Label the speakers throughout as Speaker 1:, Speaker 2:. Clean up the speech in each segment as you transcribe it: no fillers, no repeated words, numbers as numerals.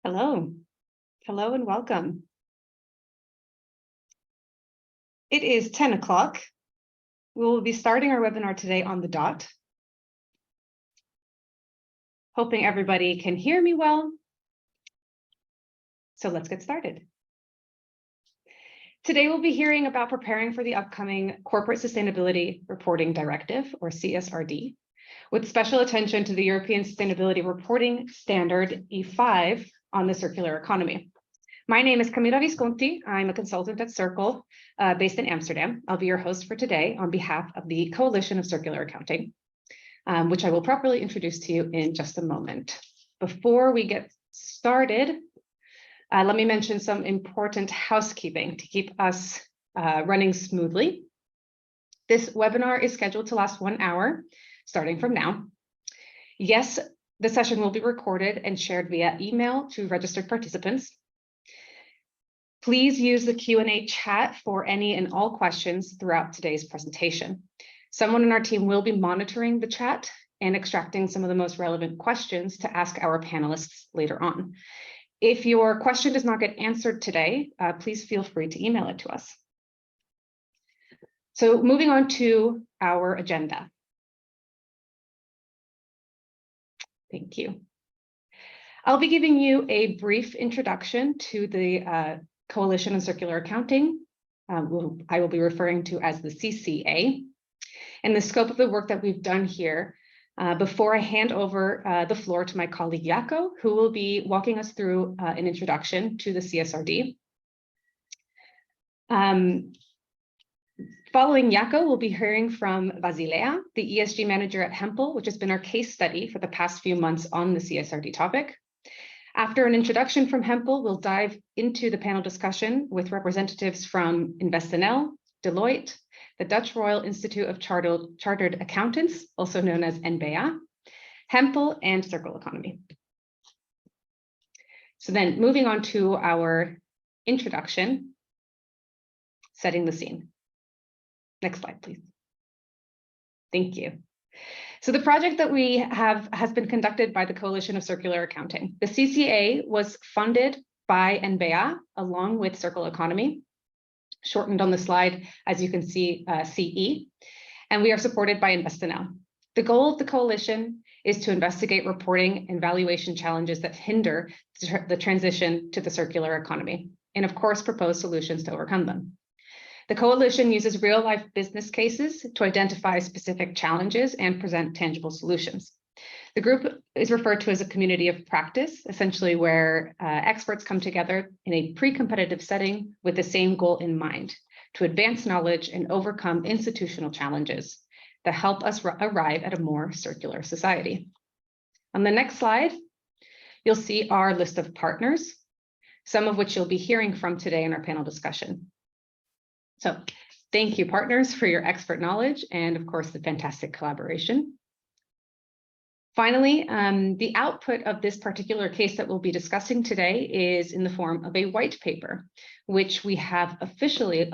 Speaker 1: Hello. Hello and welcome. It is 10 o'clock. We will be starting our webinar today on the dot. Hoping everybody can hear me well. So let's get started. Today we'll be hearing about preparing for the upcoming Corporate Sustainability Reporting Directive, or CSRD, with special attention to the European Sustainability Reporting Standard E5 on the circular economy. My name is Camila Visconti. I'm a consultant at Circle, based in Amsterdam. I'll be your host for today on behalf of the Coalition of Circular Accounting, which I will properly introduce to you in just a moment. Before we get started, let me mention some important housekeeping to keep us running smoothly. This webinar is scheduled to last 1 hour, starting from now. Yes, the session will be recorded and shared via email to registered participants. Please use the Q&A chat for any and all questions throughout today's presentation. Someone in our team will be monitoring the chat and extracting some of the most relevant questions to ask our panelists later on. If your question does not get answered today, please feel free to email it to us. So moving on to our agenda. Thank you. I'll be giving you a brief introduction to the Coalition on Circular Accounting, I will be referring to as the CCA, and the scope of the work that we've done here before I hand over the floor to my colleague Jaco, who will be walking us through an introduction to the CSRD. Following Jaco, we'll be hearing from Basilea, the ESG manager at Hempel, which has been our case study for the past few months on the CSRD topic. After an introduction from Hempel, we'll dive into the panel discussion with representatives from InvestNL, Deloitte, the Dutch Royal Institute of Chartered Accountants, also known as NBA, Hempel, and Circle Economy. So then moving on to our introduction, setting the scene. Next slide, please. Thank you. So the project that we have has been conducted by the Coalition of Circular Accounting. The CCA was funded by NBA along with Circle Economy, shortened on the slide, as you can see, CE, and we are supported by InvestNL. The goal of the coalition is to investigate reporting and valuation challenges that hinder the transition to the circular economy, and of course, propose solutions to overcome them. The coalition uses real-life business cases to identify specific challenges and present tangible solutions. The group is referred to as a community of practice, essentially where experts come together in a pre-competitive setting with the same goal in mind, to advance knowledge and overcome institutional challenges that help us arrive at a more circular society. On the next slide, you'll see our list of partners, some of which you'll be hearing from today in our panel discussion. So thank you, partners, for your expert knowledge and, of course, the fantastic collaboration. Finally, the output of this particular case that we'll be discussing today is in the form of a white paper, which we have officially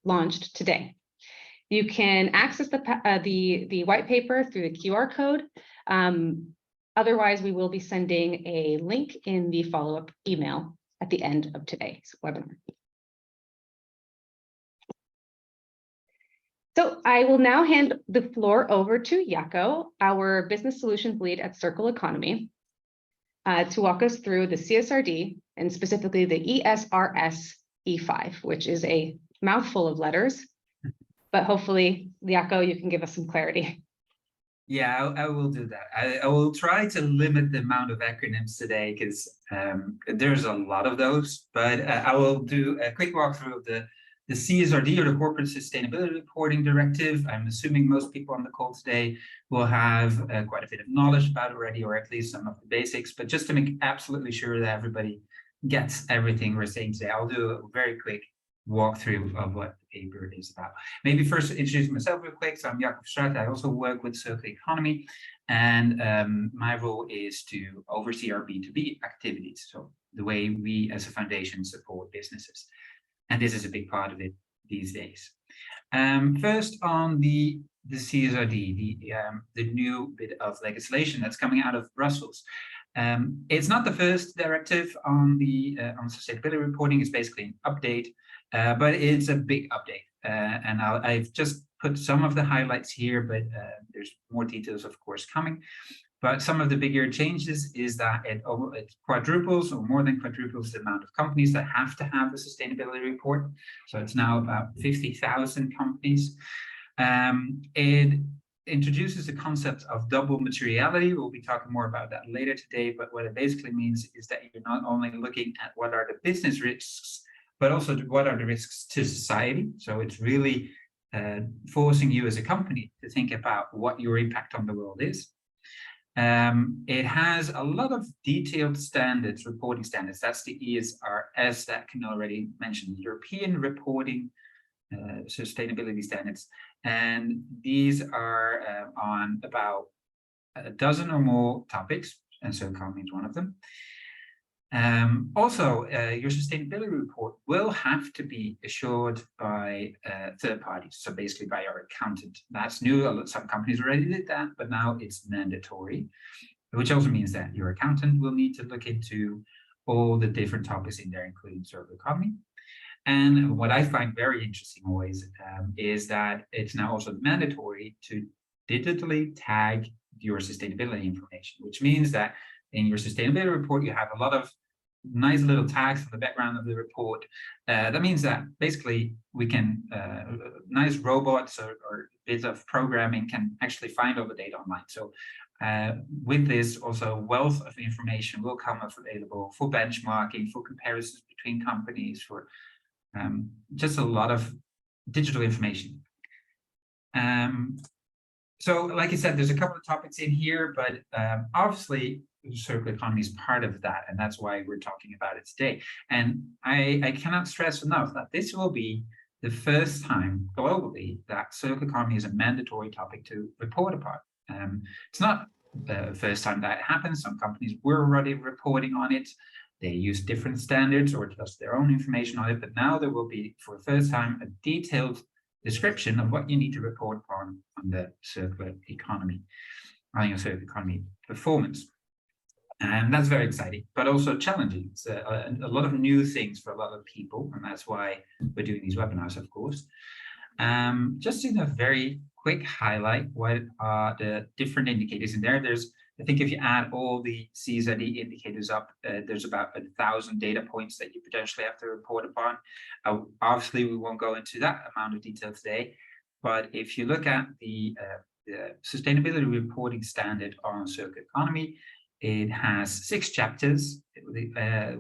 Speaker 1: launched today. You can access the white paper through the QR code. Otherwise, we will be sending a link in the follow-up email at the end of today's webinar. So I will now hand the floor over to Jaco, our business solutions lead at Circle Economy, to walk us through the CSRD and specifically the ESRS E5, which is a mouthful of letters, but hopefully, Jaco, you can give us some clarity.
Speaker 2: Yeah, I will do that. I will try to limit the amount of acronyms today because there's a lot of those, but I will do a quick walkthrough of the CSRD, or the Corporate Sustainability Reporting Directive. I'm assuming most people on the call today will have quite a bit of knowledge about it already, or at least some of the basics. But just to make absolutely sure that everybody gets everything we're saying today, I'll do a very quick walkthrough of what the paper is about. Maybe first introduce myself real quick. So I'm Jaco Straat. I also work with Circle Economy, and my role is to oversee our B2B activities. So the way we as a foundation support businesses. And this is a big part of it these days. First on the CSRD, the new bit of legislation that's coming out of Brussels. It's not the first directive on the on sustainability reporting. It's basically an update, but it's a big update. And I've just put some of the highlights here, but there's more details, of course, coming. But some of the bigger changes is that it quadruples or more than quadruples the amount of companies that have to have a sustainability report. So it's now about 50,000 companies. It introduces the concept of double materiality. We'll be talking more about that later today, but what it basically means is that you're not only looking at what are the business risks, but also what are the risks to society. So it's really forcing you as a company to think about what your impact on the world is. It has a lot of detailed standards, reporting standards. That's the ESRS that can already mention, European reporting sustainability standards. And these are on about a dozen or more topics, and circularity is one of them. Also, your sustainability report will have to be assured by third parties, so basically by your accountant. That's new. Some companies already did that, but now it's mandatory, which also means that your accountant will need to look into all the different topics in there, including circular economy. And what I find very interesting always is that it's now also mandatory to digitally tag your sustainability information, which means that in your sustainability report, you have a lot of nice little tags in the background of the report. That means that basically we can, nice robots or bits of programming can actually find all the data online. So with this, also wealth of information will come available for benchmarking, for comparisons between companies, for just a lot of digital information. So like I said, there's a couple of topics in here, but obviously the circular economy is part of that, and that's why we're talking about it today. And I cannot stress enough that this will be the first time globally that circular economy is a mandatory topic to report upon. It's not the first time that it happens. Some companies were already reporting on it. They use different standards or just their own information on it, but now there will be, for the first time, a detailed description of what you need to report on the circular economy, on your circular economy performance. And that's very exciting, but also challenging. It's a lot of new things for a lot of people, and that's why we're doing these webinars, of course. Just in a very quick highlight, what are the different indicators in there? I think if you add all the CSRD indicators up, there's about 1,000 data points that you potentially have to report upon. Obviously, we won't go into that amount of detail today, but if you look at the sustainability reporting standard on circular economy, it has 6 chapters,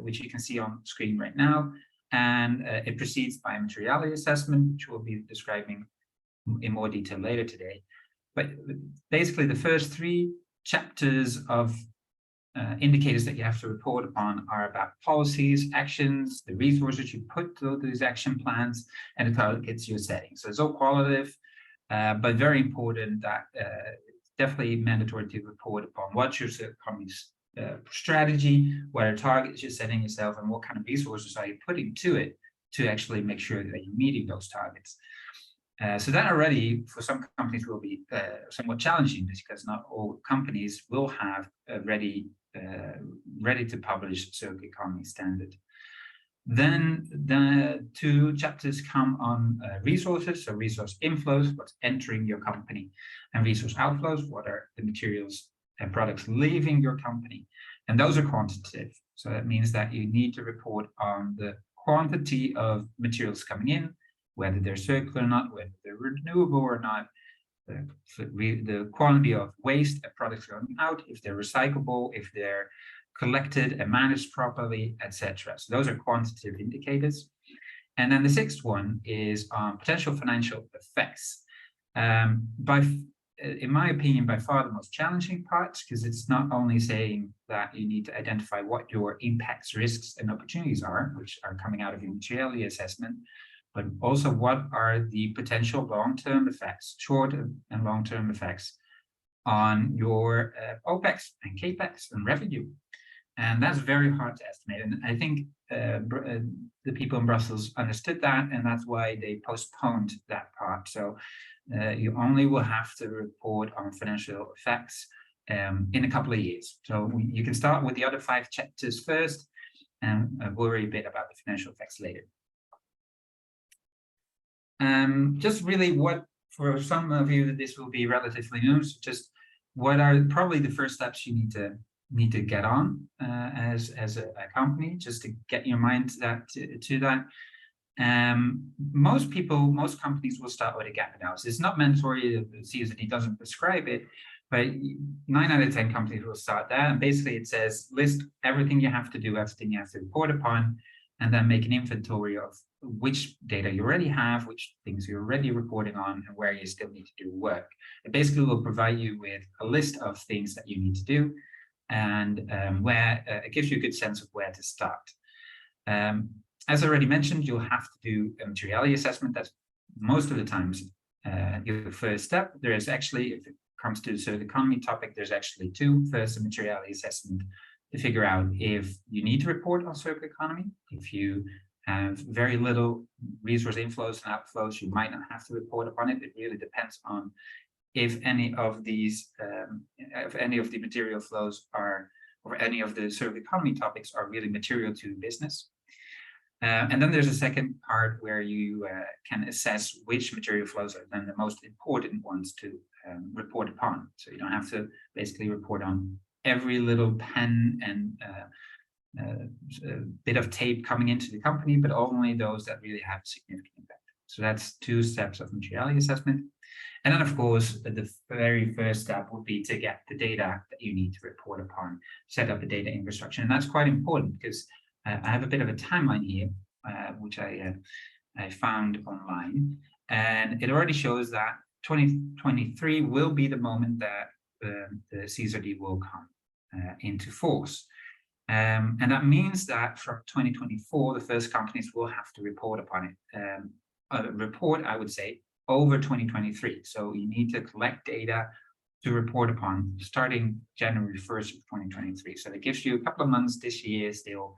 Speaker 2: which you can see on screen right now, and it proceeds by a materiality assessment, which we'll be describing in more detail later today. But basically, the first 3 chapters of indicators that you have to report upon are about policies, actions, the resources you put to these action plans, and the targets you're setting. So it's all qualitative, but very important that it's definitely mandatory to report upon what's your economy's strategy, what are targets you're setting yourself, and what kind of resources are you putting to it to actually make sure that you're meeting those targets. So that already for some companies will be somewhat challenging, because not all companies will have a ready to publish circular economy standard. Then the 2 chapters come on resources, so resource inflows, what's entering your company, and resource outflows, what are the materials and products leaving your company, and those are quantitative. So that means that you need to report on the quantity of materials coming in, whether they're circular or not, whether they're renewable or not, the quantity of waste and products going out, if they're recyclable, if they're collected and managed properly, etc. So those are quantitative indicators. And then the 6th one is on potential financial effects. In my opinion, by far the most challenging part, because it's not only saying that you need to identify what your impacts, risks, and opportunities are, which are coming out of your materiality assessment, but also what are the potential long-term effects, short and long-term effects on your OPEX and CAPEX and revenue. And that's very hard to estimate. And I think the people in Brussels understood that, and that's why they postponed that part. So you only will have to report on financial effects in a couple of years. So you can start with the other 5 chapters first and worry a bit about the financial effects later. Just really for some of you, this will be relatively new. So just what are probably the first steps you need to get on as a company, just to get your mind to that. Most companies will start with a gap analysis. It's not mandatory. The CSRD doesn't prescribe it, but 9 out of 10 companies will start there. And basically it says list everything you have to do, everything you have to report upon, and then make an inventory of which data you already have, which things you're already reporting on, and where you still need to do work. It basically will provide you with a list of things that you need to do, and where it gives you a good sense of where to start. As I already mentioned, you'll have to do a materiality assessment. That's most of the times your first step. There is actually, if it comes to the circular economy topic, there's actually 2. First, a materiality assessment to figure out if you need to report on circular economy. If you have very little resource inflows and outflows, you might not have to report upon it. It really depends on if any of these, if any of the material flows are, or any of the circular economy topics are really material to the business. And then there's a second part where you can assess which material flows are then the most important ones to report upon. So you don't have to basically report on every little pen and bit of tape coming into the company, but only those that really have significant impact. So that's 2 steps of materiality assessment. And then, of course, the very first step would be to get the data that you need to report upon, set up a data infrastructure. And that's quite important because I have a bit of a timeline here, which I found online, and it already shows that 2023 will be the moment that the CSRD will come into force. And that means that from 2024, the first companies will have to report upon it. Report, I would say, over 2023. So you need to collect data to report upon starting January 1st of 2023. So it gives you a couple of months this year still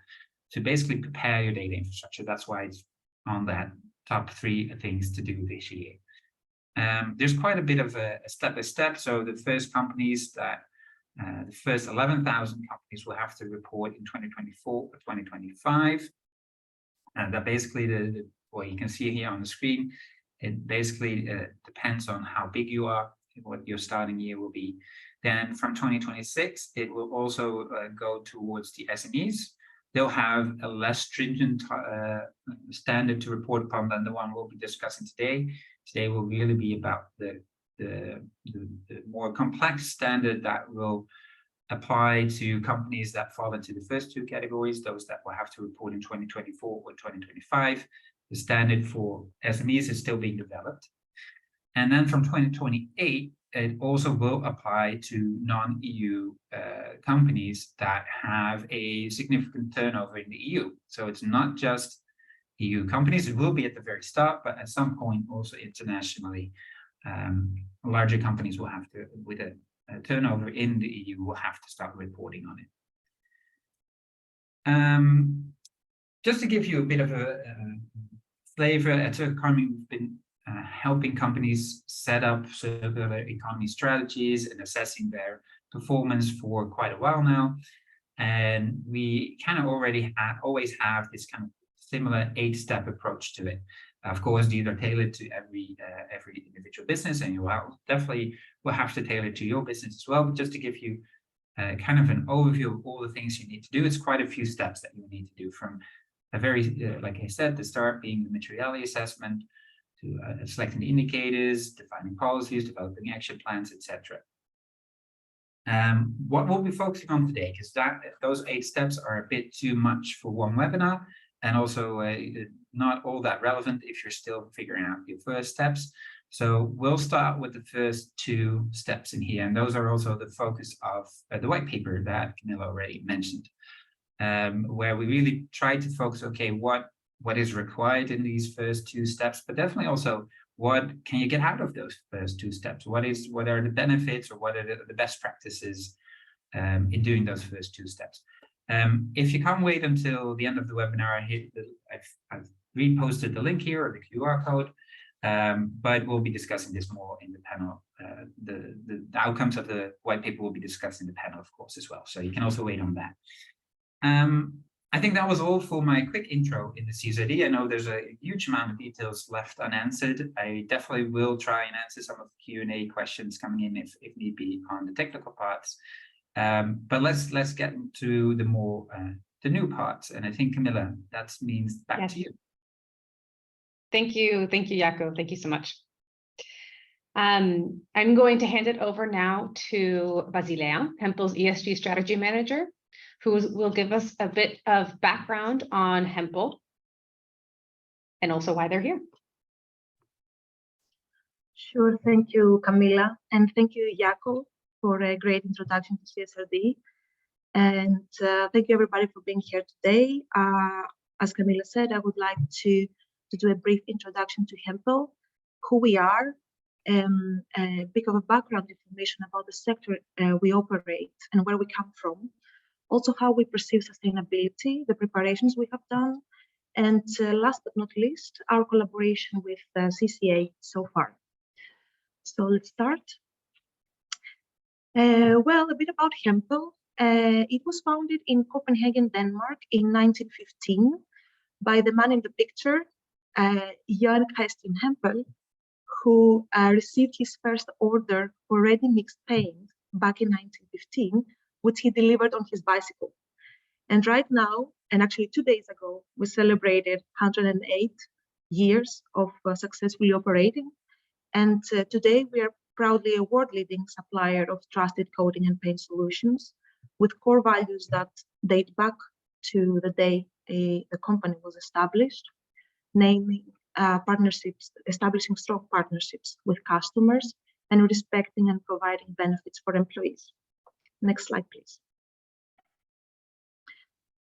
Speaker 2: to basically prepare your data infrastructure. That's why it's on that top 3 things to do this year. There's quite a bit of a step-by-step. So the first companies that, the first 11,000 companies will have to report in 2024 or 2025. And that basically, what you can see here on the screen, it basically depends on how big you are, what your starting year will be. Then from 2026, it will also go towards the SMEs. They'll have a less stringent standard to report upon than the one we'll be discussing today. Today will really be about the more complex standard that will apply to companies that fall into the first 2 categories, those that will have to report in 2024 or 2025. The standard for SMEs is still being developed. And then from 2028, it also will apply to non-EU companies that have a significant turnover in the EU. So it's not just EU companies. It will be at the very start, but at some point also internationally, larger companies will have to, with a turnover in the EU, will have to start reporting on it. Just to give you a bit of a flavor, at Circular Economy, we've been helping companies set up circular economy strategies and assessing their performance for quite a while now. And we kind of always have this kind of similar 8-step approach to it. Of course, these are tailored to every individual business, and you will definitely have to tailor to your business as well. But just to give you kind of an overview of all the things you need to do, it's quite a few steps that you need to do, from a very, like I said, the start being the materiality assessment, to selecting the indicators, defining policies, developing action plans, etc. What we'll be focusing on today, because those 8 steps are a bit too much for one webinar, and also not all that relevant if you're still figuring out your first steps. So we'll start with the first 2 steps in here, and those are also the focus of the white paper that Camilla already mentioned, where we really try to focus, okay, what is required in these first 2 steps, but definitely also what can you get out of those first 2 steps? What are the benefits, or what are the best practices in doing those first 2 steps? If you can't wait until the end of the webinar, I've reposted the link here, or the QR code. But we'll be discussing this more in the panel. The outcomes of the white paper will be discussed in the panel, of course, as well. So you can also wait on that. I think that was all for my quick intro in the CSRD. I know there's a huge amount of details left unanswered. I definitely will try and answer some of the Q&A questions coming in if need be on the technical parts. But let's get into the more the new parts. And I think, Camilla, that means back to you.
Speaker 1: Thank you, Jaco. Thank you so much. I'm going to hand it over now to Basilea, Hempel's ESG strategy manager, who will give us a bit of background on Hempel and also why they're here.
Speaker 3: Sure, thank you, Camilla, and thank you, Jaco, for a great introduction to CSRD. And thank you, everybody, for being here today. As Camilla said, I would like to do a brief introduction to Hempel, who we are, a bit of a background information about the sector we operate and where we come from. Also, how we perceive sustainability, the preparations we have done, and last but not least, our collaboration with CCA so far. So let's start. Well, a bit about Hempel. It was founded in Copenhagen, Denmark in 1915 by the man in the picture, Jan Christian Hempel, who received his first order for ready-mixed paint back in 1915, which he delivered on his bicycle. And right now, and actually 2 days ago, we celebrated 108 years of successfully operating. And today we are proudly a world-leading supplier of trusted coating and paint solutions with core values that date back to the day the company was established, namely establishing strong partnerships with customers and respecting and providing benefits for employees. Next slide, please.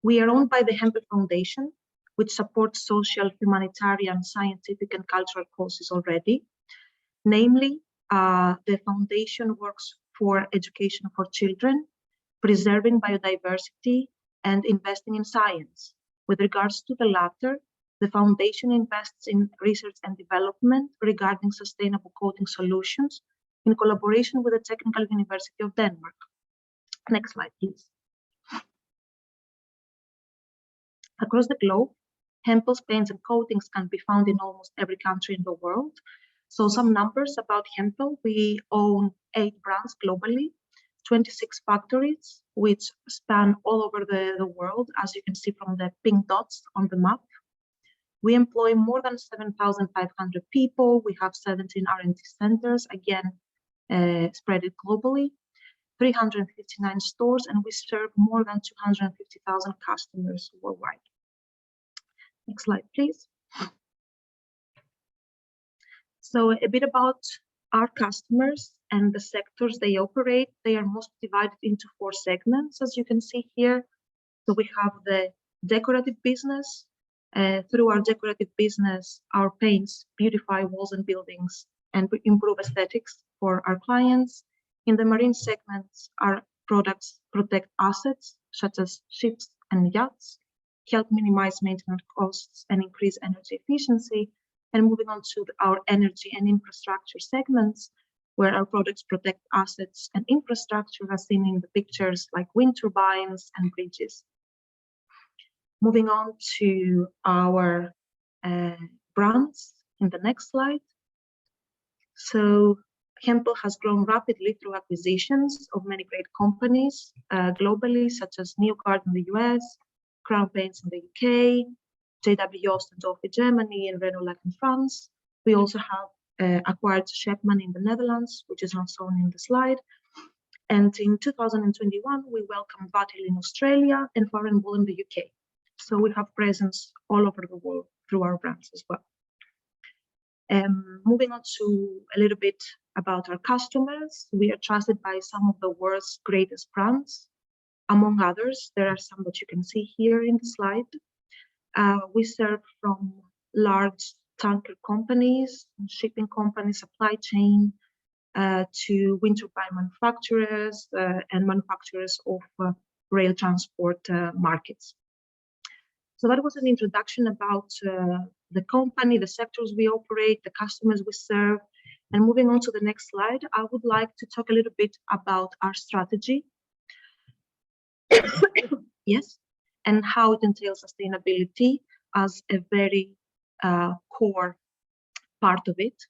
Speaker 3: We are owned by the Hempel Foundation, which supports social, humanitarian, scientific, and cultural causes already. Namely, the foundation works for education for children, preserving biodiversity, and investing in science. With regards to the latter, the foundation invests in research and development regarding sustainable coating solutions in collaboration with the Technical University of Denmark. Next slide, please. Across the globe, Hempel's paints and coatings can be found in almost every country in the world. So some numbers about Hempel: we own 8 brands globally, 26 factories, which span all over the world, as you can see from the pink dots on the map. We employ more than 7,500 people. We have 17 R&D centers, again, spread it globally, 359 stores, and we serve more than 250,000 customers worldwide. Next slide, please. So a bit about our customers and the sectors they operate. They are most divided into 4 segments, as you can see here. So we have the decorative business. Through our decorative business, our paints beautify walls and buildings and improve aesthetics for our clients. In the marine segments, our products protect assets such as ships and yachts, help minimize maintenance costs and increase energy efficiency. And moving on to our energy and infrastructure segments, where our products protect assets and infrastructure, as seen in the pictures, like wind turbines and bridges. Moving on to our brands in the next slide. So Hempel has grown rapidly through acquisitions of many great companies globally, such as Newgard in the US, Crown Paints in the UK, JW Jost and Dolphy Germany, and Renault in France. We also have acquired Schepman in the Netherlands, which is not shown in the slide. And in 2021, we welcomed Vatil in Australia and Foreign Wool in the UK. So we have presence all over the world through our brands as well. Moving on to a little bit about our customers, we are trusted by some of the world's greatest brands. Among others, there are some that you can see here in the slide. We serve from large tanker companies, shipping companies, supply chain, to wind turbine manufacturers and manufacturers of rail transport markets. So that was an introduction about the company, the sectors we operate, the customers we serve. And moving on to the next slide, I would like to talk a little bit about our strategy. Yes, and how it entails sustainability as a very core part of it.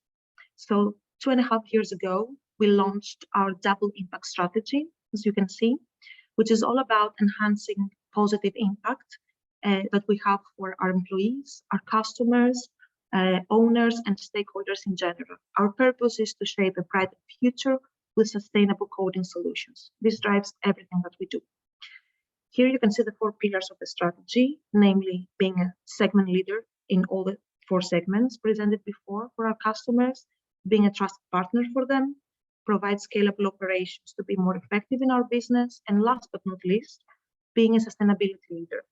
Speaker 3: So 2.5 years ago, we launched our double impact strategy, as you can see, which is all about enhancing positive impact that we have for our employees, our customers, owners, and stakeholders in general. Our purpose is to shape a brighter future with sustainable coding solutions. This drives everything that we do. Here you can see the 4 pillars of the strategy, namely being a segment leader in all the 4 segments presented before for our customers, being a trusted partner for them, provide scalable operations to be more effective in our business, and last but not least, being a sustainability leader.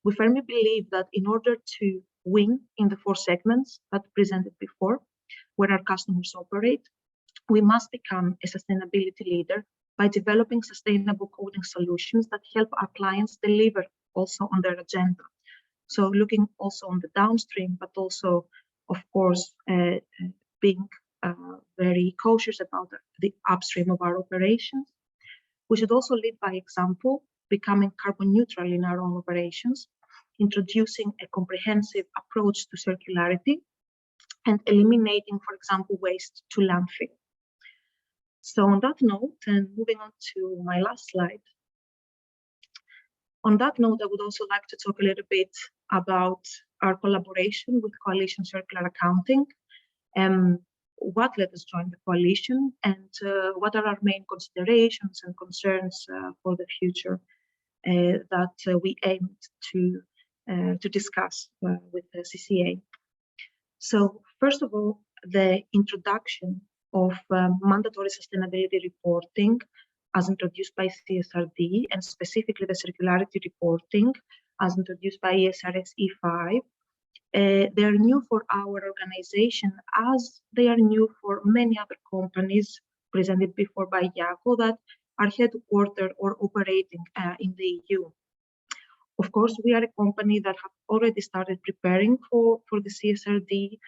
Speaker 3: We firmly believe that in order to win in the 4 segments that presented before, where our customers operate, we must become a sustainability leader by developing sustainable coding solutions that help our clients deliver also on their agenda. So looking also on the downstream, but also, of course, being very cautious about the upstream of our operations. We should also lead by example, becoming carbon neutral in our own operations, introducing a comprehensive approach to circularity, and eliminating, for example, waste to landfill. So on that note, and moving on to my last slide, on that note, I would also like to talk a little bit about our collaboration with Coalition Circular Accounting, what led us join the coalition, and what are our main considerations and concerns for the future that we aimed to discuss with the CCA. So first of all, the introduction of mandatory sustainability reporting as introduced by CSRD, and specifically the circularity reporting as introduced by ESRS E5. They are new for our organization as they are new for many other companies presented before by Jaco that are headquartered or operating in the EU. Of course, we are a company that have already started preparing for the CSRD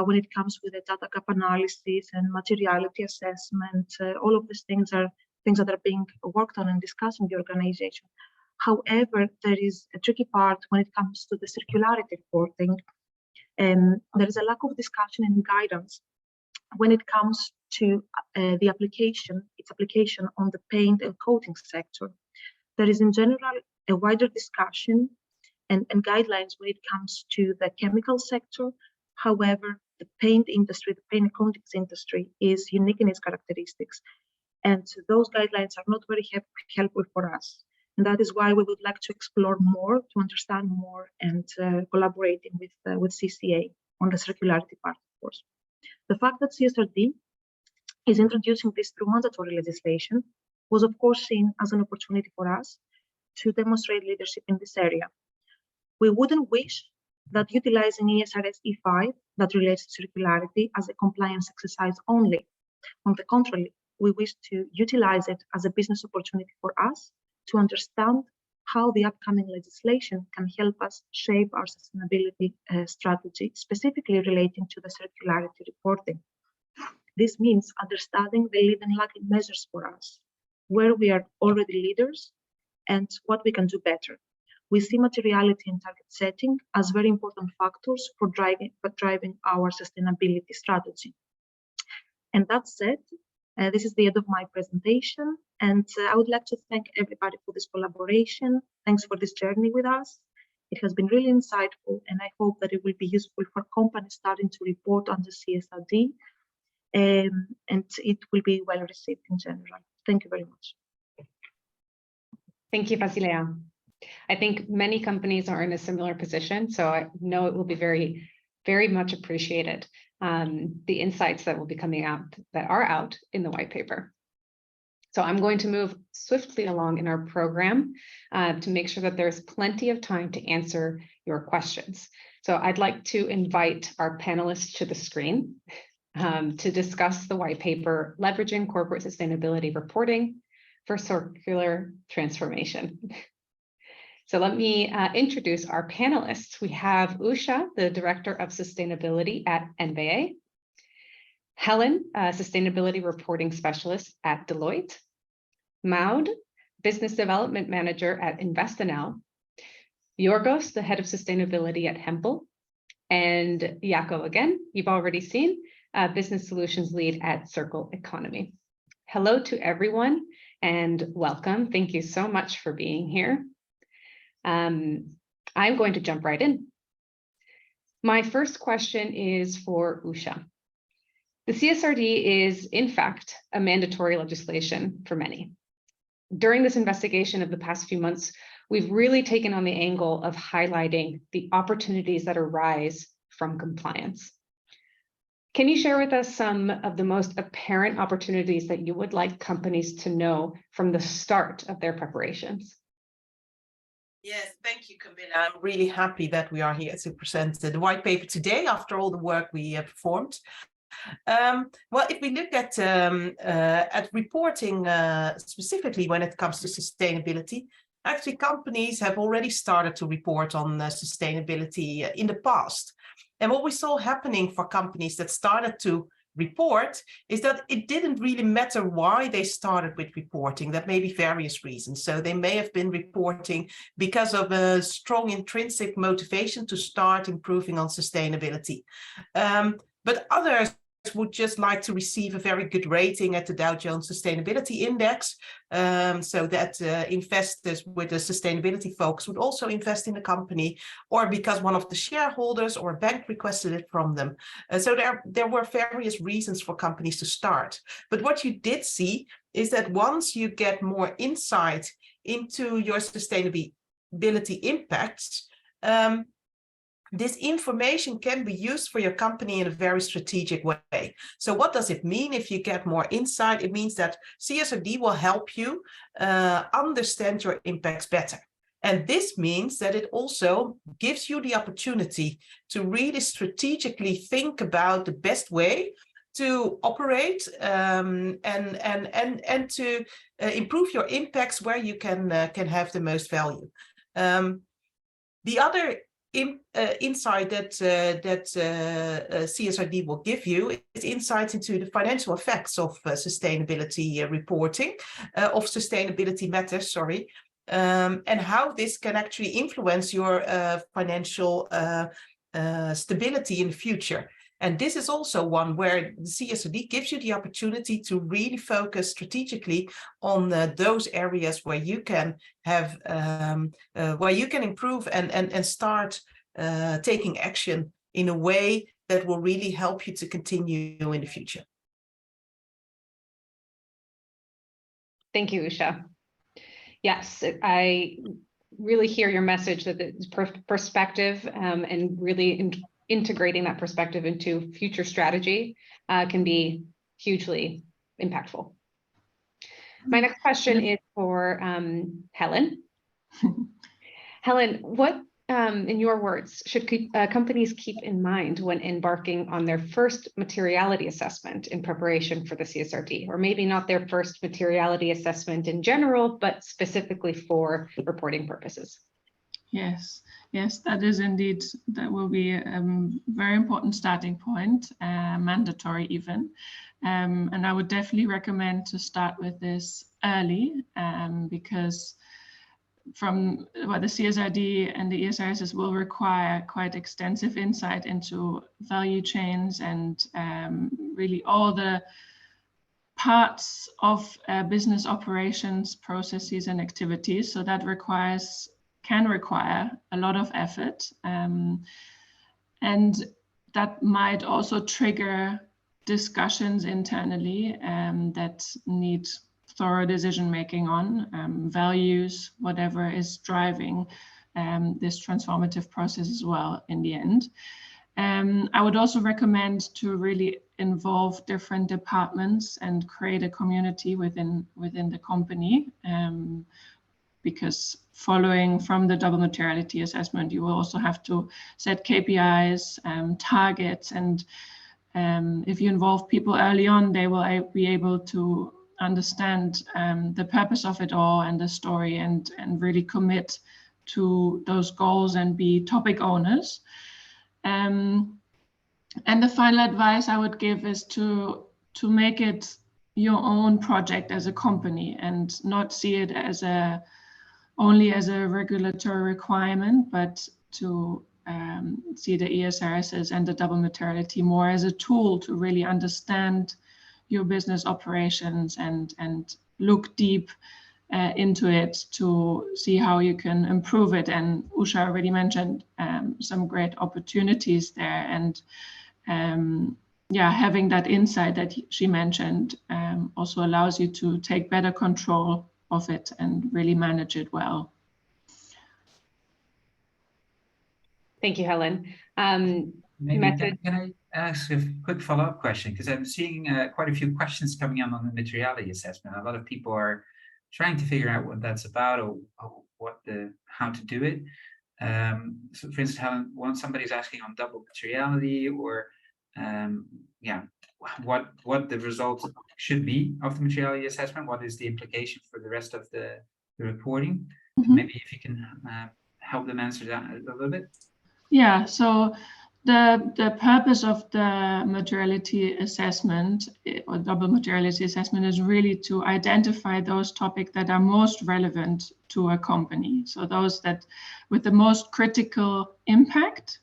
Speaker 3: when it comes with the data gap analysis and materiality assessment. All of these things are things that are being worked on and discussed in the organization. However, there is a tricky part when it comes to the circularity reporting. There is a lack of discussion and guidance when it comes to its application on the paint and coating sector. There is in general a wider discussion and guidelines when it comes to the chemical sector. However, the paint industry, the paint and coatings industry is unique in its characteristics. And those guidelines are not very helpful for us. And that is why we would like to explore more, to understand more, and collaborating with CCA on the circularity part, of course. The fact that CSRD is introducing this through mandatory legislation was, of course, seen as an opportunity for us to demonstrate leadership in this area. We wouldn't wish that utilizing ESRS E5 that relates to circularity as a compliance exercise only. On the contrary, we wish to utilize it as a business opportunity for us to understand how the upcoming legislation can help us shape our sustainability strategy, specifically relating to the circularity reporting. This means understanding the lead and lagging measures for us, where we are already leaders and what we can do better. We see materiality and target setting as very important factors for driving our sustainability strategy. And that said, this is the end of my presentation, and I would like to thank everybody for this collaboration. Thanks for this journey with us. It has been really insightful, and I hope that it will be useful for companies starting to report on the CSRD, and it will be well received in general. Thank you very much.
Speaker 1: Thank you, Vasilea. I think many companies are in a similar position, so I know it will be very, very much appreciated, the insights that will be coming out, that are out in the white paper. So I'm going to move swiftly along in our program to make sure that there's plenty of time to answer your questions. So I'd like to invite our panelists to the screen to discuss the white paper, Leveraging Corporate Sustainability Reporting for Circular Transformation. So let me introduce our panelists. We have Usha, the Director of Sustainability at NBA, Helen, Sustainability Reporting Specialist at Deloitte, Maud, Business Development Manager at Investinel, Yorgos, the Head of Sustainability at Hempel, and Jaco again, you've already seen, Business Solutions Lead at Circle Economy. Hello to everyone and welcome. Thank you so much for being here. I'm going to jump right in. My first question is for Usha. The CSRD is, in fact, a mandatory legislation for many. During this investigation of the past few months, we've really taken on the angle of highlighting the opportunities that arise from compliance. Can you share with us some of the most apparent opportunities that you would like companies to know from the start of their preparations?
Speaker 4: Yes, thank you, Camilla. I'm really happy that we are here to present the white paper today after all the work we performed. Well, if we look at reporting specifically when it comes to sustainability, actually companies have already started to report on sustainability in the past. And what we saw happening for companies that started to report is that it didn't really matter why they started with reporting. That may be various reasons. So they may have been reporting because of a strong intrinsic motivation to start improving on sustainability. But others would just like to receive a very good rating at the Dow Jones Sustainability Index, so that investors with a sustainability focus would also invest in the company, or because one of the shareholders or a bank requested it from them. So there were various reasons for companies to start. But what you did see is that once you get more insight into your sustainability impacts, this information can be used for your company in a very strategic way. So what does it mean if you get more insight? It means that CSRD will help you understand your impacts better. And this means that it also gives you the opportunity to really strategically think about the best way to operate and to improve your impacts where you can have the most value. The other insight that CSRD will give you is insight into the financial effects of sustainability reporting, of sustainability matters, sorry, and how this can actually influence your financial stability in the future. And this is also one where the CSRD gives you the opportunity to really focus strategically on those areas where you can have, where you can improve and start taking action in a way that will really help you to continue in the future.
Speaker 1: Thank you, Usha. Yes, I really hear your message that the perspective and really integrating that perspective into future strategy can be hugely impactful. My next question is for Helen. Helen, what, in your words, should companies keep in mind when embarking on their first materiality assessment in preparation for the CSRD, or maybe not their first materiality assessment in general, but specifically for reporting purposes?
Speaker 5: Yes, that is indeed, that will be a very important starting point, mandatory even. And I would definitely recommend to start with this early because from what the CSRD and the ESRS will require quite extensive insight into value chains and really all the parts of business operations, processes and activities. So that can require a lot of effort. And that might also trigger discussions internally that need thorough decision-making on values, whatever is driving this transformative process as well in the end. I would also recommend to really involve different departments and create a community within the company, because following from the double materiality assessment, you will also have to set KPIs, targets, and if you involve people early on, they will be able to understand the purpose of it all and the story and really commit to those goals and be topic owners. And the final advice I would give is to make it your own project as a company and not see it as only as a regulatory requirement, but to see the ESRSs and the double materiality more as a tool to really understand your business operations and look deep into it to see how you can improve it. And Usha already mentioned some great opportunities there. And yeah, having that insight that she mentioned also allows you to take better control of it and really manage it well.
Speaker 1: Thank you, Helen.
Speaker 2: Maybe can I ask a quick follow-up question? Because I'm seeing quite a few questions coming in on the materiality assessment. A lot of people are trying to figure out what that's about or how to do it. So for instance, Helen, once somebody's asking on double materiality or yeah, what the result should be of the materiality assessment, what is the implication for the rest of the reporting? So maybe if you can help them answer that a little bit.
Speaker 5: Yeah, so the purpose of the materiality assessment or double materiality assessment is really to identify those topics that are most relevant to a company. So those that with the most critical impact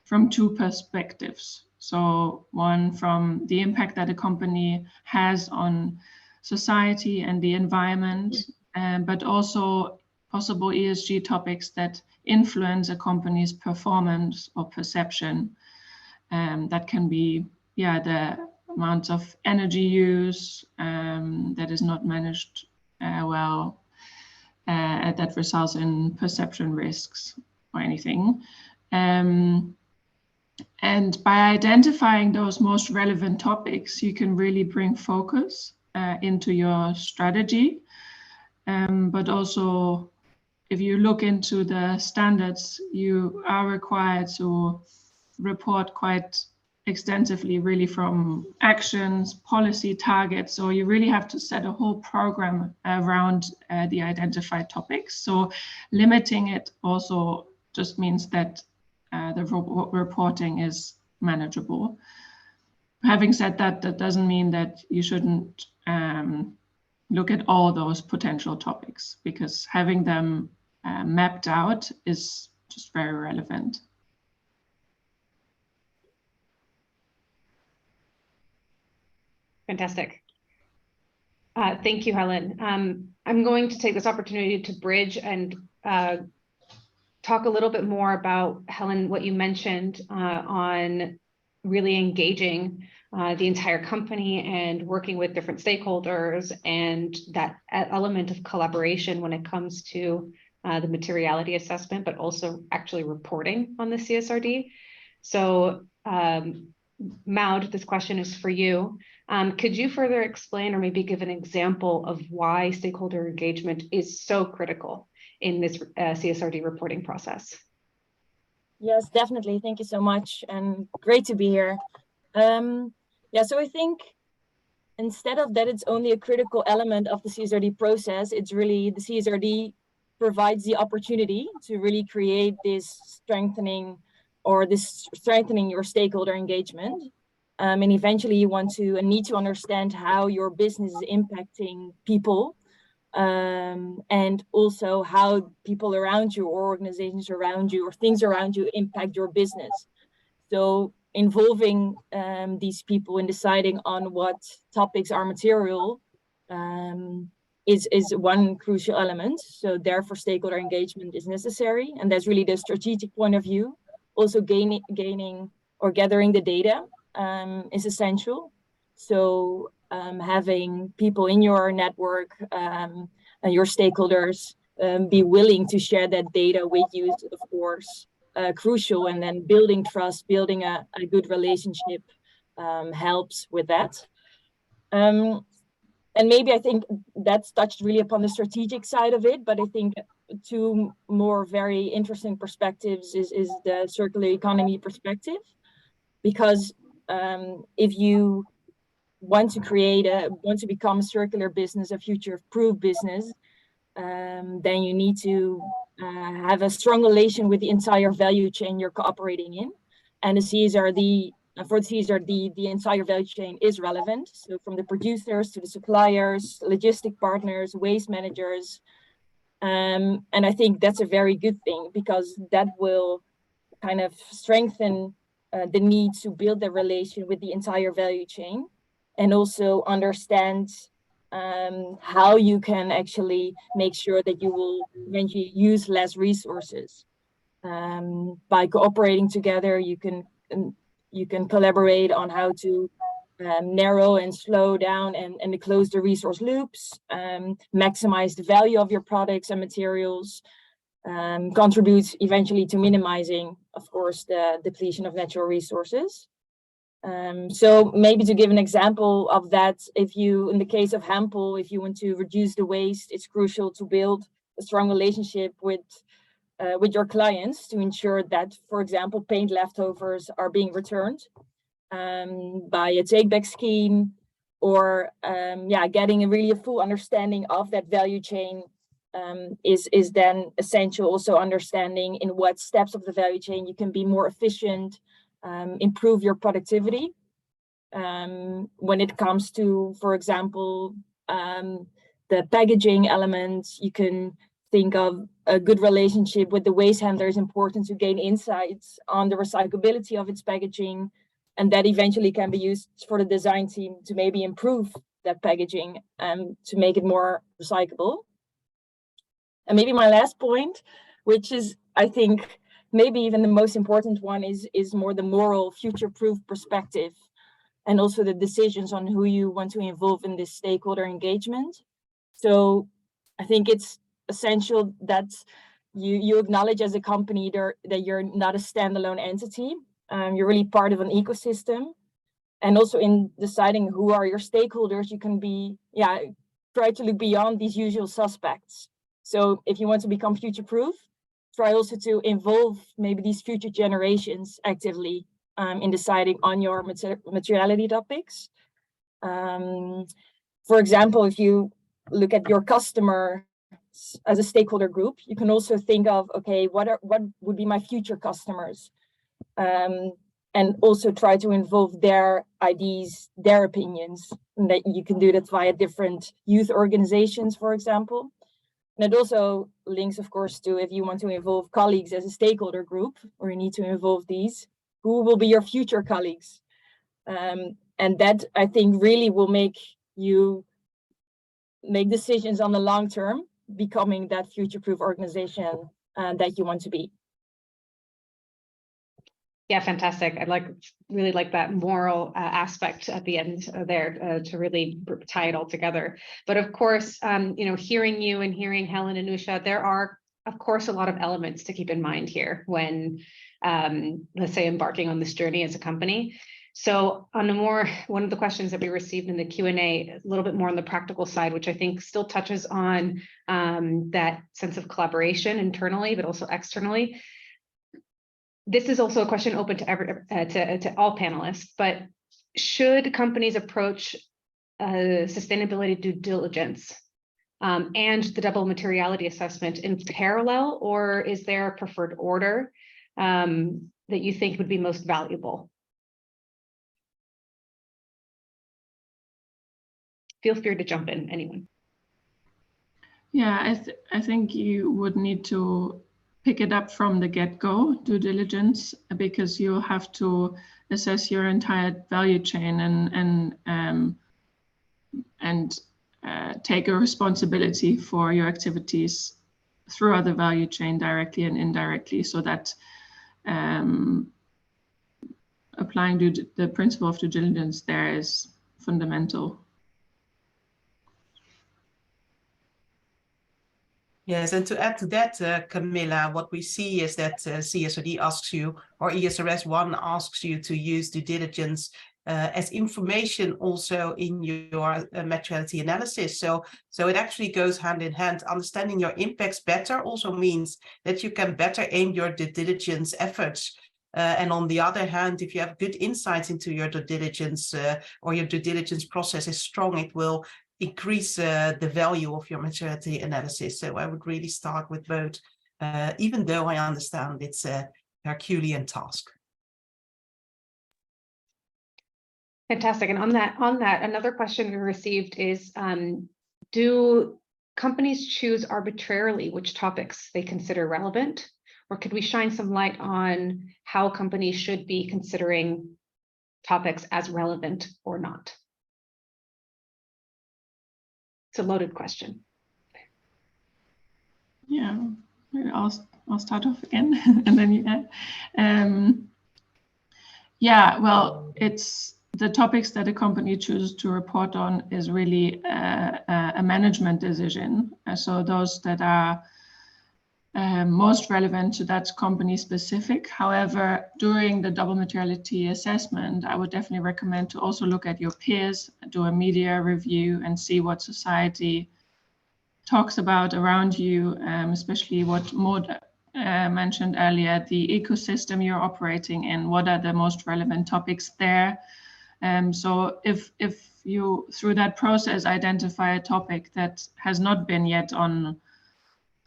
Speaker 5: from two perspectives. So one from the impact that a company has on society and the environment, but also possible ESG topics that influence a company's performance or perception. That can be, yeah, the amount of energy use that is not managed well, that results in perception risks or anything. And by identifying those most relevant topics, you can really bring focus into your strategy. But also, if you look into the standards, you are required to report quite extensively, really from actions, policy targets. So you really have to set a whole program around the identified topics. So limiting it also just means that the reporting is manageable. Having said that, that doesn't mean that you shouldn't look at all those potential topics, because having them mapped out is just very relevant.
Speaker 1: Fantastic. Thank you, Helen. I'm going to take this opportunity to bridge and talk a little bit more about, Helen, what you mentioned on really engaging the entire company and working with different stakeholders, and that element of collaboration when it comes to the materiality assessment, but also actually reporting on the CSRD. So Maud, this question is for you. Could you further explain or maybe give an example of why stakeholder engagement is so critical in this CSRD reporting process?
Speaker 6: Yes, definitely. Thank you so much, and great to be here. Yeah, so I think instead of that it's only a critical element of the CSRD process, it's really the CSRD provides the opportunity to really create this strengthening your stakeholder engagement. And eventually you want to and need to understand how your business is impacting people, and also how people around you or organizations around you or things around you impact your business. So involving these people in deciding on what topics are material is one crucial element. So therefore stakeholder engagement is necessary, and that's really the strategic point of view. Also gaining or gathering the data is essential. So having people in your network and your stakeholders be willing to share that data with you is of course crucial, and then building trust, building a good relationship helps with that. And maybe I think that's touched really upon the strategic side of it, but I think two more very interesting perspectives is the circular economy perspective, because if you want to become a circular business, a future-proof business, then you need to have a strong relation with the entire value chain you're cooperating in. And the CSRD, for the CSRD, the entire value chain is relevant. So from the producers to the suppliers, logistic partners, waste managers. And I think that's a very good thing, because that will kind of strengthen the need to build the relation with the entire value chain, and also understand how you can actually make sure that you will eventually use less resources. By cooperating together, you can collaborate on how to narrow and slow down and close the resource loops, maximize the value of your products and materials, contributes eventually to minimizing, of course, the depletion of natural resources. So maybe to give an example of that, if you, in the case of Hempel, if you want to reduce the waste, it's crucial to build a strong relationship with your clients to ensure that, for example, paint leftovers are being returned by a take-back scheme, or getting a full understanding of that value chain is then essential. Also understanding in what steps of the value chain you can be more efficient, improve your productivity. When it comes to, for example, the packaging elements, you can think of a good relationship with the waste handler is important to gain insights on the recyclability of its packaging, and that eventually can be used for the design team to maybe improve that packaging and to make it more recyclable. And maybe my last point, which is, I think, maybe even the most important one, is more the moral future-proof perspective, and also the decisions on who you want to involve in this stakeholder engagement. So I think it's essential that you acknowledge as a company that you're not a standalone entity. You're really part of an ecosystem. And also in deciding who are your stakeholders, you can try to look beyond these usual suspects. So if you want to become future-proof, try also to involve maybe these future generations actively in deciding on your materiality topics. For example, if you look at your customer as a stakeholder group, you can also think of, okay, what would be my future customers? And also try to involve their ideas, their opinions, and that you can do that via different youth organizations, for example. And it also links, of course, to if you want to involve colleagues as a stakeholder group, or you need to involve these, who will be your future colleagues? And that, I think, really will make you make decisions on the long term, becoming that future-proof organization that you want to be.
Speaker 1: Yeah, fantastic. I really like that moral aspect at the end there to really tie it all together. But of course, hearing you and hearing Helen and Usha, there are, of course, a lot of elements to keep in mind here when, let's say, embarking on this journey as a company. So one of the questions that we received in the Q&A, a little bit more on the practical side, which I think still touches on that sense of collaboration internally, but also externally. This is also a question open to all panelists, but should companies approach sustainability due diligence and the double materiality assessment in parallel, or is there a preferred order that you think would be most valuable? Feel free to jump in, anyone.
Speaker 5: Yeah, I think you would need to pick it up from the get-go, due diligence, because you have to assess your entire value chain and take a responsibility for your activities throughout the value chain, directly and indirectly, so that applying the principle of due diligence there is fundamental.
Speaker 4: Yes, and to add to that, Camilla, what we see is that CSRD asks you, or ESRS 1 asks you to use due diligence as information also in your materiality analysis. So it actually goes hand in hand. Understanding your impacts better also means that you can better aim your due diligence efforts. And on the other hand, if you have good insights into your due diligence or your due diligence process is strong, it will increase the value of your materiality analysis. So I would really start with both even though I understand it's a Herculean task.
Speaker 1: Fantastic. And on that, another question we received is, do companies choose arbitrarily which topics they consider relevant? Or could we shine some light on how companies should be considering topics as relevant or not? It's a loaded question.
Speaker 5: Yeah, maybe I'll start off again and then you add. Yeah, well, it's the topics that a company chooses to report on is really a management decision. So those that are most relevant to that company specific. However, during the double materiality assessment, I would definitely recommend to also look at your peers, do a media review and see what society talks about around you, especially what Maud mentioned earlier, the ecosystem you're operating in, what are the most relevant topics there. So if you, through that process, identify a topic that has not been yet on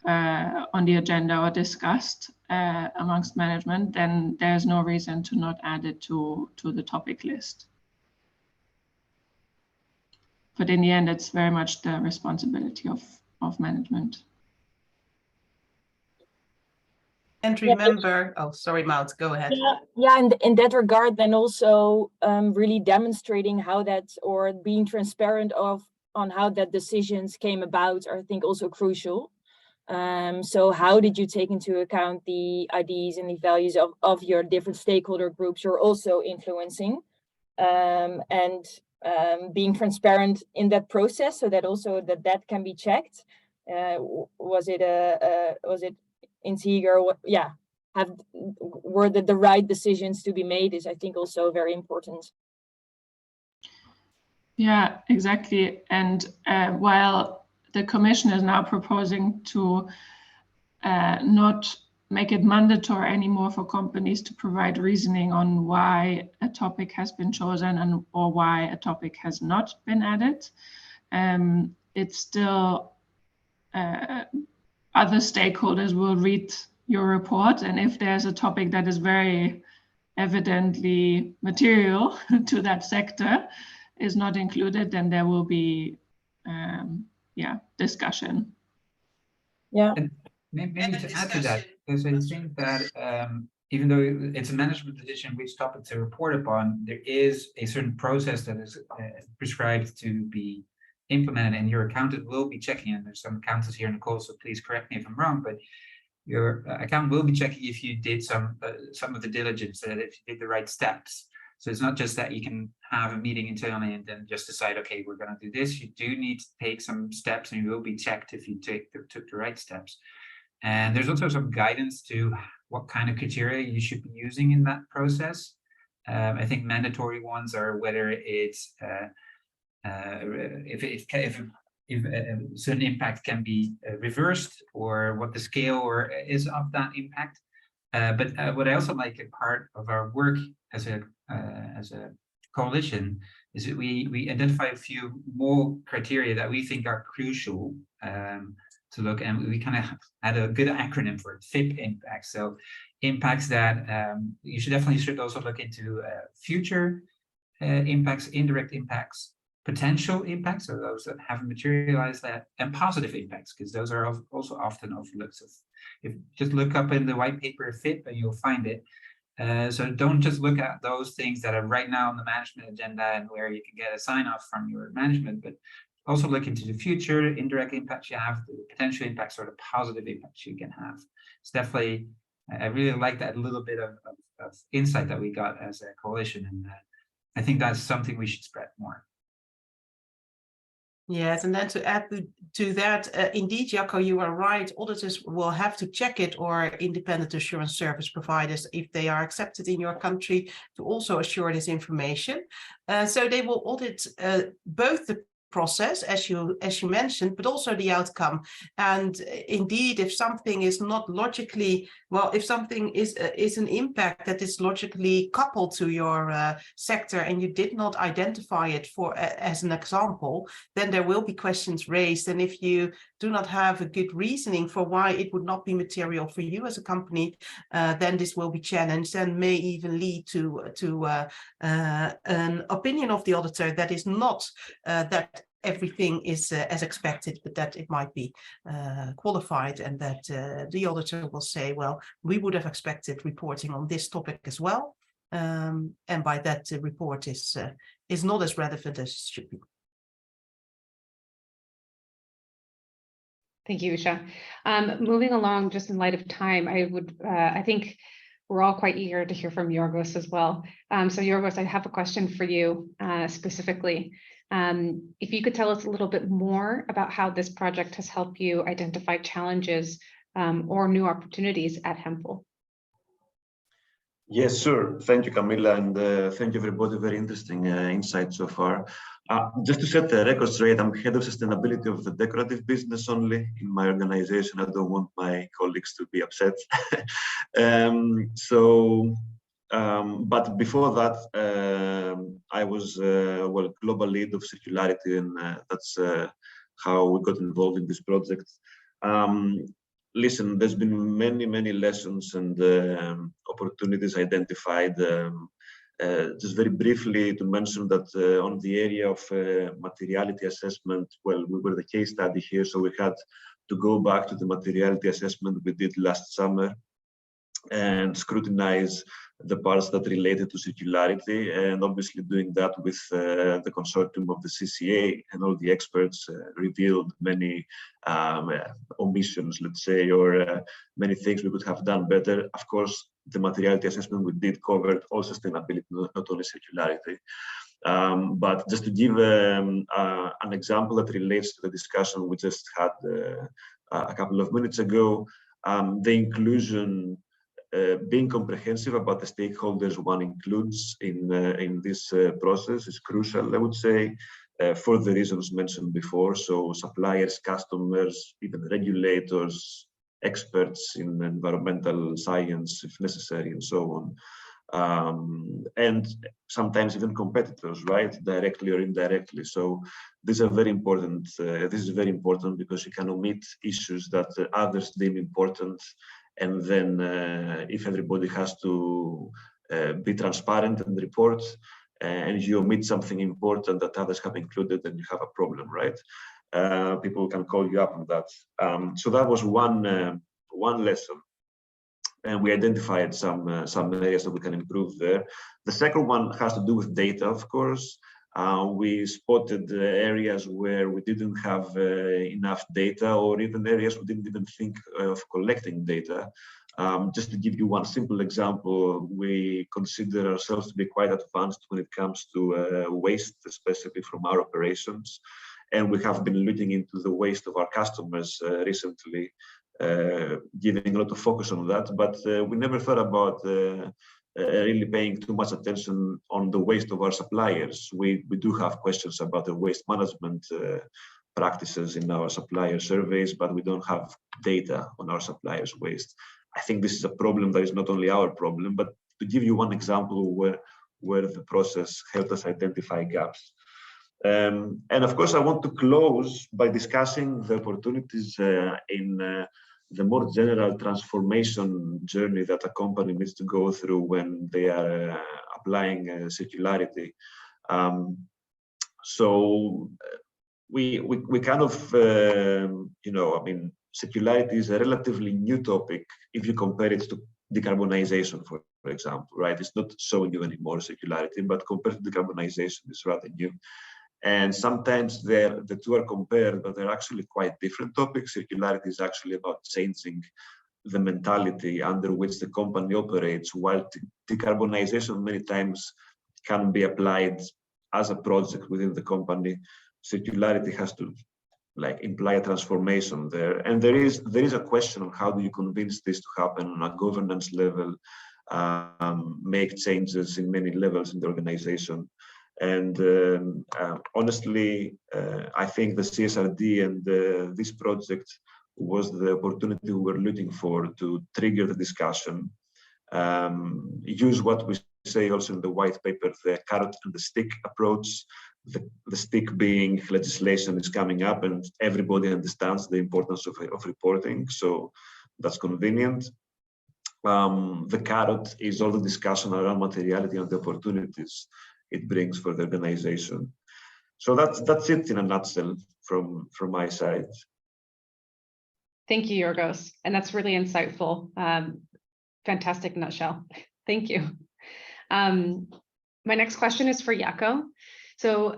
Speaker 5: the agenda or discussed amongst management, then there's no reason to not add it to the topic list. But in the end, it's very much the responsibility of management.
Speaker 4: And remember, oh, sorry, Maud, go ahead.
Speaker 6: Yeah, and in that regard, then also really demonstrating how that, or being transparent on how that decisions came about, are, I think, also crucial. So how did you take into account the ideas and the values of your different stakeholder groups you're also influencing, and being transparent in that process, so that also that can be checked. Was it integer? Yeah, were the right decisions to be made is, I think, also very important.
Speaker 5: Yeah, exactly. And while the Commission is now proposing to not make it mandatory anymore for companies to provide reasoning on why a topic has been chosen or why a topic has not been added, it's still other stakeholders will read your report, and if there's a topic that is very evidently material to that sector is not included, then there will be discussion.
Speaker 6: Yeah.
Speaker 2: And maybe to add to that, because I think that even though it's a management decision which topic to report upon, there is a certain process that is prescribed to be implemented, and your accountant will be checking. And there's some accountants here in the call, so please correct me if I'm wrong, but your accountant will be checking if you did some of the diligence, that if you did the right steps. So it's not just that you can have a meeting internally and then just decide, okay, we're going to do this. You do need to take some steps, and you will be checked if you took the right steps. And there's also some guidance to what kind of criteria you should be using in that process. I think mandatory ones are whether it's if a certain impact can be reversed, or what the scale is of that impact. But what I also like, a part of our work as a coalition, is that we identify a few more criteria that we think are crucial to look, and we kind of had a good acronym for it, FIP impacts. So impacts that you should also look into future impacts, indirect impacts, potential impacts, so those that haven't materialized yet, and positive impacts, because those are also often overlooked. So if just look up in the white paper FIP and you'll find it. So don't just look at those things that are right now on the management agenda and where you can get a sign off from your management, but also look into the future indirect impacts you have, the potential impacts, or the positive impacts you can have. It's definitely, I really like that little bit of insight that we got as a coalition, and I think that's something we should spread more.
Speaker 4: Yes, and then to add to that, indeed, Jacco, you are right. Auditors will have to check it, or independent assurance service providers, if they are accepted in your country, to also assure this information. So they will audit both the process, as you mentioned, but also the outcome. And indeed, if something is not logically, well, if something is an impact that is logically coupled to your sector and you did not identify it for as an example, then there will be questions raised. And if you do not have a good reasoning for why it would not be material for you as a company, then this will be challenged and may even lead to an opinion of the auditor that is not that everything is as expected, but that it might be qualified, and that the auditor will say, well, we would have expected reporting on this topic as well, and by that the report is not as relevant as it should be.
Speaker 1: Thank you, Usha. Moving along, just in light of time, I think we're all quite eager to hear from Yorgos as well. So Yorgos, I have a question for you specifically. If you could tell us a little bit more about how this project has helped you identify challenges or new opportunities at Hempel.
Speaker 7: Yes, sure. Thank you, Camilla, and thank you, everybody. Very interesting insight so far. Just to set the record straight, I'm head of sustainability of the decorative business only in my organization. I don't want my colleagues to be upset. But before that, I was global lead of circularity, and that's how we got involved in this project. Listen, there's been many lessons and opportunities identified. Just very briefly to mention that on the area of materiality assessment, well, we were the case study here, so we had to go back to the materiality assessment we did last summer and scrutinize the parts that related to circularity, and obviously doing that with the consortium of the CCA, and all the experts revealed many omissions, let's say, or many things we could have done better. Of course, the materiality assessment we did covered all sustainability, not only circularity. But just to give an example that relates to the discussion we just had a couple of minutes ago, the inclusion, being comprehensive about the stakeholders one includes in this process is crucial, I would say, for the reasons mentioned before. So suppliers, customers, even regulators, experts in environmental science, if necessary, and so on. And sometimes even competitors, right, directly or indirectly. So these are very important. This is very important because you can omit issues that others deem important. And then if everybody has to be transparent and report, and you omit something important that others have included, then you have a problem, right? People can call you up on that. So that was one lesson. And we identified some areas that we can improve there. The second one has to do with data, of course. We spotted areas where we didn't have enough data, or even areas we didn't even think of collecting data. Just to give you one simple example, we consider ourselves to be quite advanced when it comes to waste, especially from our operations. And we have been looking into the waste of our customers recently, giving a lot of focus on that. But we never thought about really paying too much attention on the waste of our suppliers. We do have questions about the waste management practices in our supplier surveys, but we don't have data on our suppliers' waste. I think this is a problem that is not only our problem, but to give you one example where the process helped us identify gaps. And of course, I want to close by discussing the opportunities in the more general transformation journey that a company needs to go through when they are applying circularity. So we kind of, I mean, circularity is a relatively new topic if you compare it to decarbonization, for example, right? It's not so new anymore, circularity, but compared to decarbonization, it's rather new. And sometimes the two are compared, but they're actually quite different topics. Circularity is actually about changing the mentality under which the company operates, while decarbonization many times can be applied as a project within the company. Circularity has to imply a transformation there. And there is a question of how do you convince this to happen on a governance level, make changes in many levels in the organization. And honestly, I think the CSRD and this project was the opportunity we were looking for to trigger the discussion. Use what we say also in the white paper, the carrot and the stick approach. The stick being legislation is coming up and everybody understands the importance of reporting, so that's convenient. The carrot is all the discussion around materiality and the opportunities it brings for the organization. So that's it in a nutshell from my side.
Speaker 1: Thank you, Yorgos, and that's really insightful. Fantastic nutshell. Thank you. My next question is for Jaco. So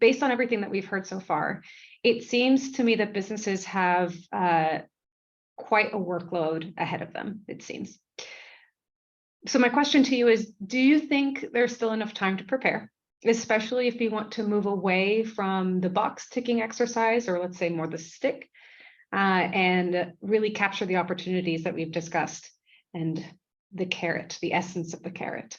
Speaker 1: based on everything that we've heard so far, it seems to me that businesses have quite a workload ahead of them, it seems. So my question to you is, do you think there's still enough time to prepare, especially if we want to move away from the box ticking exercise, or let's say more the stick, and really capture the opportunities that we've discussed and the carrot, the essence of the carrot?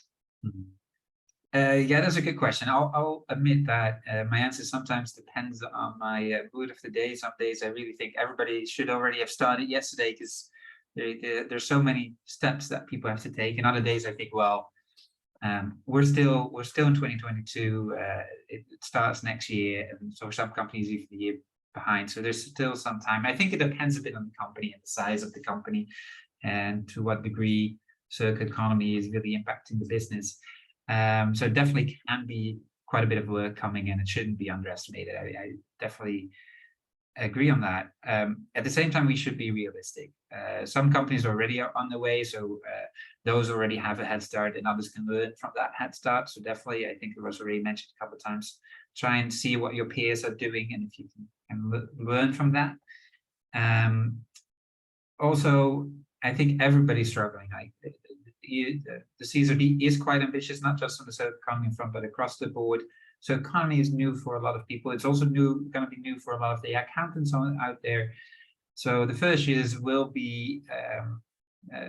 Speaker 2: Yeah, that's a good question. I'll admit that my answer sometimes depends on my mood of the day. Some days I really think everybody should already have started yesterday, because there's so many steps that people have to take. And other days I think, well, we're still in 2022. It starts next year, and so some companies even a year behind. So there's still some time. I think it depends a bit on the company and the size of the company, and to what degree circular economy is really impacting the business. So it definitely can be quite a bit of work coming, and it shouldn't be underestimated. I definitely agree on that. At the same time, we should be realistic. Some companies already are on the way, so those already have a head start, and others can learn from that head start. So definitely, I think it was already mentioned a couple of times, try and see what your peers are doing, and if you can learn from that. Also, I think everybody's struggling. The CSRD is quite ambitious, not just on the circular economy front, but across the board. So economy is new for a lot of people. It's also going to be new for a lot of the accountants out there. So the first years will be,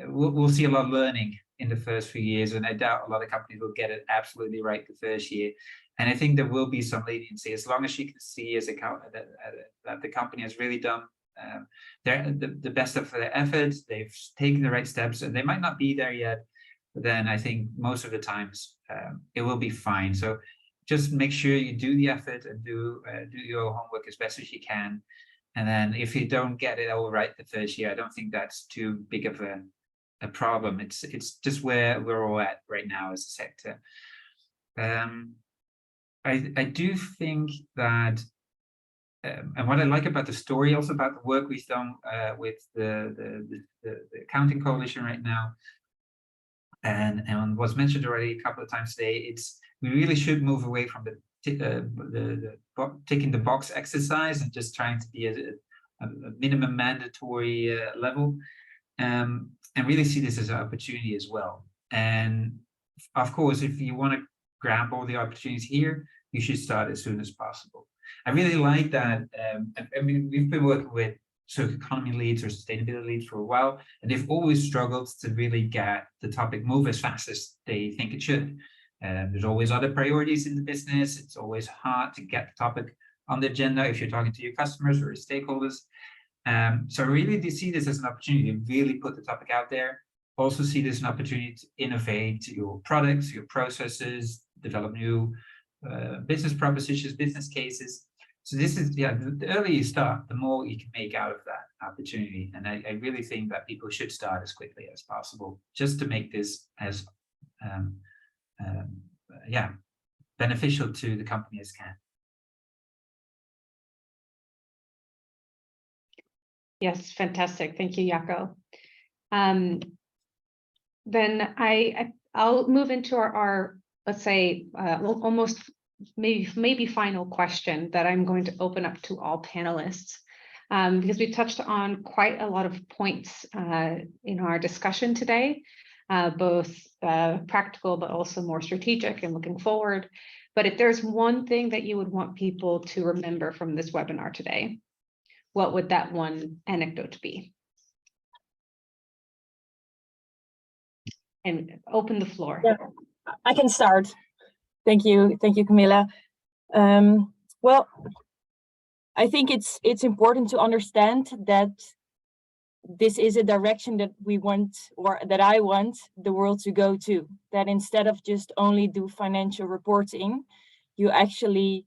Speaker 2: we'll see a lot of learning in the first few years, and I doubt a lot of companies will get it absolutely right the first year. And I think there will be some leniency, as long as you can see as that the company has really done the best of their efforts, they've taken the right steps, and they might not be there yet, but then I think most of the times it will be fine. So just make sure you do the effort and do your homework as best as you can. And then if you don't get it all right the first year, I don't think that's too big of a problem. It's just where we're all at right now as a sector. I do think that, and what I like about the story, also about the work we've done with the accounting coalition right now, and was mentioned already a couple of times today, we really should move away from the ticking the box exercise and just trying to be at a minimum mandatory level, and really see this as an opportunity as well. And of course, if you want to grab all the opportunities here, you should start as soon as possible. I really like that. I mean, we've been working with circular economy leads or sustainability leads for a while, and they've always struggled to really get the topic move as fast as they think it should. There's always other priorities in the business. It's always hard to get the topic on the agenda if you're talking to your customers or your stakeholders. So I really do see this as an opportunity to really put the topic out there. Also see this as an opportunity to innovate your products, your processes, develop new business propositions, business cases. So this is, yeah, the earlier you start, the more you can make out of that opportunity. And I really think that people should start as quickly as possible, just to make this as beneficial to the company as can.
Speaker 1: Yes, fantastic. Thank you, Jaco. Then I'll move into our let's say almost maybe final question that I'm going to open up to all panelists, because we touched on quite a lot of points in our discussion today, both practical but also more strategic and looking forward. But if there's one thing that you would want people to remember from this webinar today, what would that one anecdote be? And open the floor.
Speaker 6: Yeah, I can start. Thank you, Camilla. Well, I think it's important to understand that this is a direction that we want, or that I want the world to go to. That instead of just only do financial reporting, you actually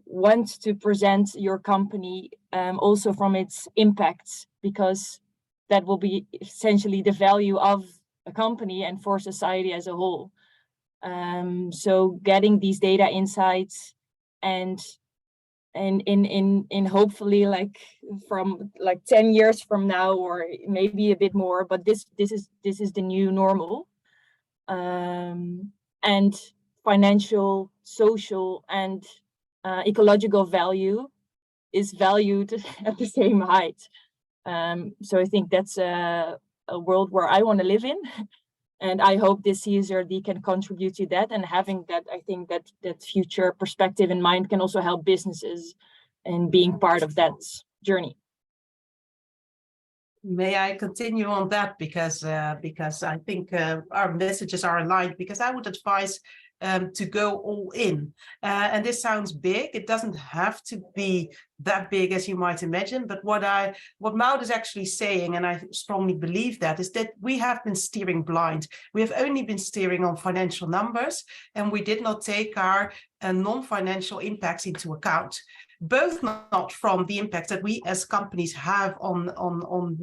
Speaker 6: want to present your company also from its impacts, because that will be essentially the value of a company and for society as a whole. So getting these data insights and in hopefully like from like 10 years from now, or maybe a bit more, but this is the new normal. And financial, social, and ecological value is valued at the same height. So I think that's a world where I want to live in. And I hope this CSRD can contribute to that. And having that, I think that future perspective in mind can also help businesses in being part of that journey.
Speaker 4: May I continue on that, because I think our messages are aligned, because I would advise to go all in. And this sounds big. It doesn't have to be that big as you might imagine. But what Maud is actually saying, and I strongly believe that, is that we have been steering blind. We have only been steering on financial numbers, and we did not take our non-financial impacts into account. Both not from the impact that we as companies have on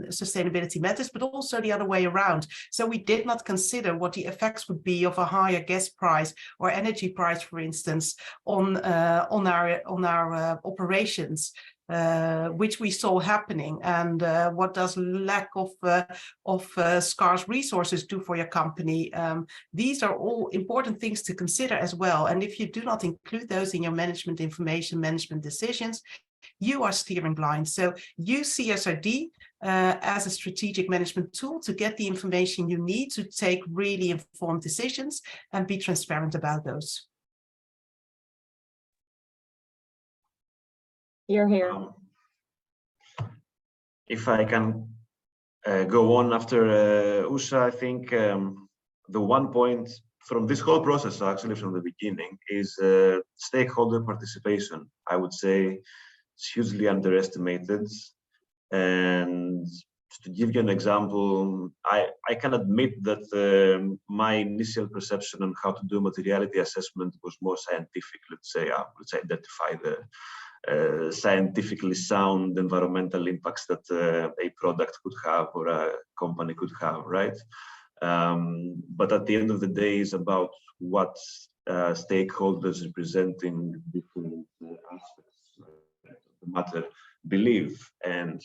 Speaker 4: sustainability matters, but also the other way around. So we did not consider what the effects would be of a higher gas price or energy price, for instance, on our operations, which we saw happening, and what does lack of scarce resources do for your company. These are all important things to consider as well. And if you do not include those in your management information, management decisions, you are steering blind. So use CSRD as a strategic management tool to get the information you need to take really informed decisions and be transparent about those.
Speaker 6: Here.
Speaker 7: If I can go on after Usha, I think the one point from this whole process, actually from the beginning, is stakeholder participation. I would say it's hugely underestimated. And to give you an example, I can admit that my initial perception on how to do materiality assessment was more scientific. Let's say identify the scientifically sound environmental impacts that a product could have or a company could have, right? But at the end of the day, it's about what stakeholders representing different aspects of the matter believe. And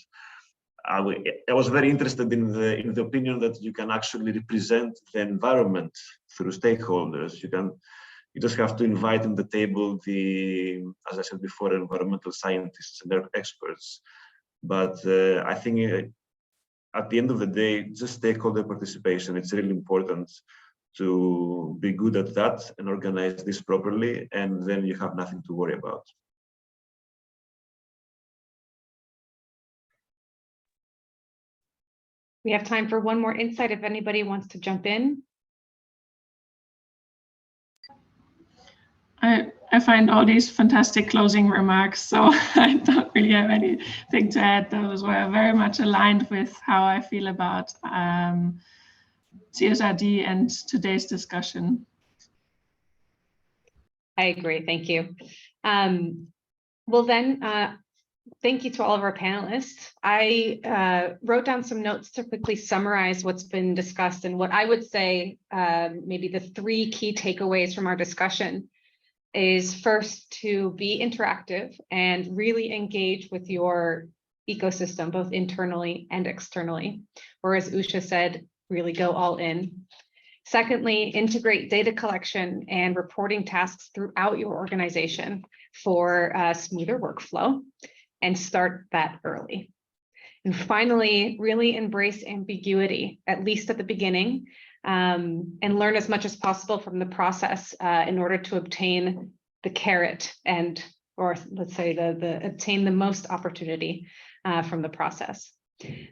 Speaker 7: I was very interested in the opinion that you can actually represent the environment through stakeholders. You just have to invite on the table as I said before, environmental scientists and their experts. But I think at the end of the day, just stakeholder participation, it's really important to be good at that and organize this properly, and then you have nothing to worry about.
Speaker 1: We have time for one more insight if anybody wants to jump in.
Speaker 5: I find all these fantastic closing remarks, so I don't really have anything to add. Those were very much aligned with how I feel about CSRD and today's discussion.
Speaker 1: I agree, thank you. Well then, thank you to all of our panelists. I wrote down some notes to quickly summarize what's been discussed, and what I would say maybe the 3 key takeaways from our discussion is first to be interactive and really engage with your ecosystem, both internally and externally, or as Usha said, really go all in. Secondly, integrate data collection and reporting tasks throughout your organization for a smoother workflow, and start that early. And finally, really embrace ambiguity, at least at the beginning, and learn as much as possible from the process in order to obtain the carrot or let's say obtain the most opportunity from the process.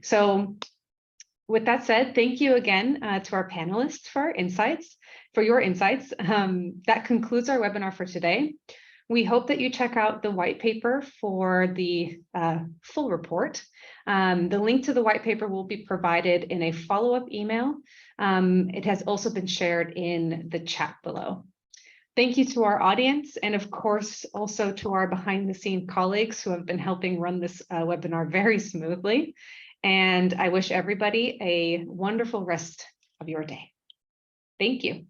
Speaker 1: So with that said, thank you again to our panelists for your insights. That concludes our webinar for today. We hope that you check out the white paper for the full report. The link to the white paper will be provided in a follow-up email. It has also been shared in the chat below. Thank you to our audience, and of course, also to our behind-the-scenes colleagues who have been helping run this webinar very smoothly. And I wish everybody a wonderful rest of your day. Thank you.